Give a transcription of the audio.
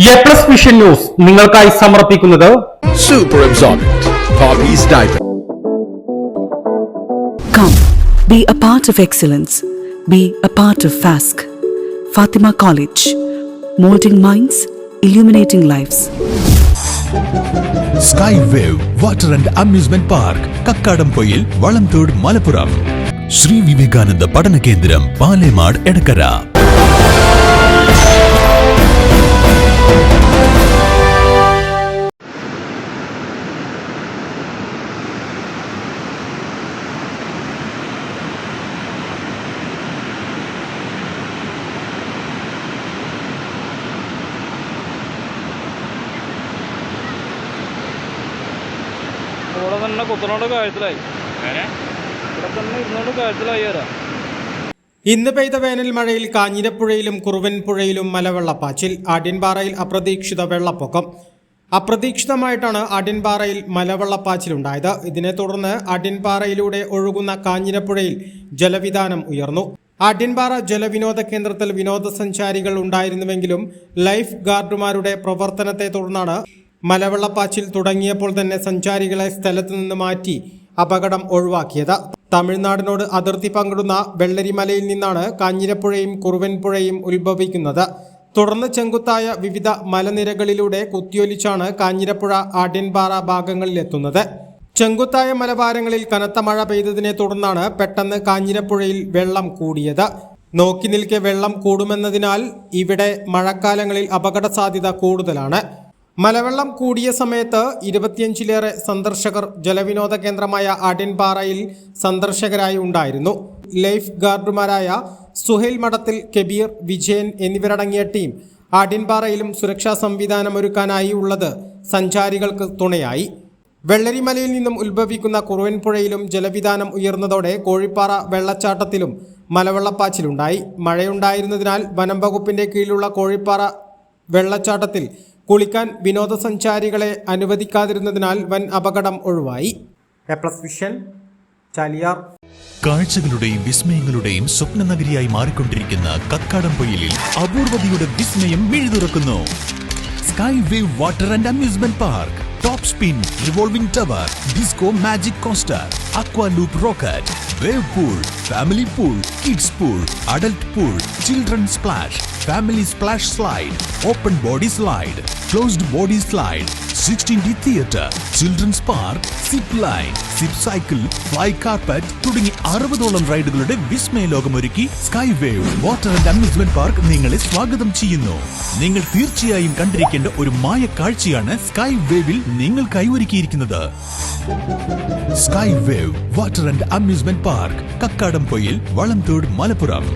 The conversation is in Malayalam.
A+ വിഷൻ ന്യൂസ് നിങ്ങൾക്കായി സമർപ്പിക്കുന്നത് Super Absorbent Poppy's Diaper. Come, be a part of excellence. Be a part of FASC. Fatima College. Molding minds, illuminating lives. Skywave Water and Amusement Park, Kakkadampoyil, Valamthood, Malappuram. Sri Vivekananda Padana Kendram, Palemad, Edakara. ഇവിടെ തന്നെ കുത്തനോട് കാര്യത്തിലായി ഇവിടെ തന്നെ ഇരുന്നോണ്ട് കാര്യത്തിലായി വരാം. ഇന്ന് പെയ്ത വേനൽ മഴയിൽ കാഞ്ഞിരപ്പുഴയിലും കുറുവൻപുഴയിലും മലവെള്ളപ്പാച്ചിൽ. ആഢ്യൻപാറയിൽ അപ്രതീക്ഷിത വെള്ളപ്പൊക്കം. അപ്രതീക്ഷിതമായിട്ടാണ് ആഢ്യൻപാറയിൽ മലവെള്ളപ്പാച്ചിലുണ്ടായത്. ഇതിനെ തുടർന്ന് ആഢ്യൻപാറയിലൂടെ ഒഴുകുന്ന കാഞ്ഞിരപ്പുഴയിൽ ജലവിതാനം ഉയർന്നു. ആഢ്യൻപാറ ജലവിനോദ കേന്ദ്രത്തിൽ വിനോദസഞ്ചാരികൾ ഉണ്ടായിരുന്നുവെങ്കിലും ലൈഫ് ഗാർഡുമാരുടെ പ്രവർത്തനത്തെ തുടർന്നാണ് മലവെള്ളപ്പാച്ചിൽ തുടങ്ങിയപ്പോൾ തന്നെ സഞ്ചാരികളെ സ്ഥലത്ത് നിന്ന് മാറ്റി അപകടം ഒഴിവാക്കിയത്. തമിഴ്നാടിനോട് അതിർത്തി പങ്കിടുന്ന വെള്ളരിമലയിൽ നിന്നാണ് കാഞ്ഞിരപ്പുഴയും കുറുവൻപുഴയും ഉത്ഭവിക്കുന്നത്. തുടർന്ന് ചെങ്കുത്തായ വിവിധ മലനിരകളിലൂടെ കുത്തിയൊലിച്ചാണ് കാഞ്ഞിരപ്പുഴ ആഢ്യൻപാറ ഭാഗങ്ങളിലെത്തുന്നത്. ചെങ്കുത്തായ മലഭാരങ്ങളിൽ കനത്ത മഴ പെയ്തതിനെ തുടർന്നാണ് പെട്ടെന്ന് കാഞ്ഞിരപ്പുഴയിൽ വെള്ളം കൂടിയത്. നോക്കി നിൽക്കെ വെള്ളം കൂടുമെന്നതിനാൽ ഇവിടെ മഴക്കാലങ്ങളിൽ അപകട സാധ്യത കൂടുതലാണ്. മലവെള്ളം കൂടിയ സമയത്ത് 25ലേറെ സന്ദർശകർ ജലവിനോദ കേന്ദ്രമായ ആഢ്യൻപാറയിൽ സന്ദർശകരായി ഉണ്ടായിരുന്നു. ലൈഫ് ഗാർഡുമാരായ സുഹൈൽ മഠത്തിൽ, കബീർ, വിജയൻ എന്നിവരടങ്ങിയ ടീം ആഢ്യൻപാറയിലും സുരക്ഷാ സംവിധാനമൊരുക്കാനായി ഉള്ളത് സഞ്ചാരികൾക്ക് തുണയായി. വെള്ളരിമലയിൽ നിന്നും ഉത്ഭവിക്കുന്ന കുറുവൻപുഴയിലും ജലവിതാനം ഉയർന്നതോടെ കോഴിപ്പാറ വെള്ളച്ചാട്ടത്തിലും മലവെള്ളപ്പാച്ചിലുണ്ടായി. മഴയുണ്ടായിരുന്നതിനാൽ വനം വകുപ്പിന്റെ കീഴിലുള്ള കോഴിപ്പാറ വെള്ളച്ചാട്ടത്തിൽ കുളിക്കാൻ വിനോദസഞ്ചാരികളെ അനുവദിക്കാതിരുന്നതിനാൽ വൻ അപകടം ഒഴിവായി. A+ vision, Chaliyar. കാഴ്ചകളുടെയും വിസ്മയങ്ങളുടെയും സ്വപ്നനഗരിയായി മാറിക്കൊണ്ടിരിക്കുന്ന കക്കാടംപൊയിലിൽ അപൂർവതയുടെ വിസ്മയം മിഴിതുറക്കുന്നു. Skywave Water and Amusement Park, Top Spin, Revolving Tower, Disco Magic Coaster, Aqua Loop Rocket, Wave Pool, Family Pool, Kids Pool, Adult Pool, Children Splash, Family Splash Slide, Open Body Slide, Closed Body Slide, 16D Theatre, Children's Park, Zip Line, Zip Cycle, Fly Carpet തുടങ്ങി 60ഓളം റൈഡുകളുടെ വിസ്മയ ലോകമൊരുക്കി Skywave water and amusement park നിങ്ങളെ സ്വാഗതം ചെയ്യുന്നു. നിങ്ങൾ തീർച്ചയായും കണ്ടിരിക്കേണ്ട ഒരു മായ കാഴ്ചയാണ് സ്കൈവേവിൽ നിങ്ങൾക്കായി ഒരുക്കിയിരിക്കുന്നത്. Skywave water and amusement park, Kakkadampoyil, Valamthode, Malappuram.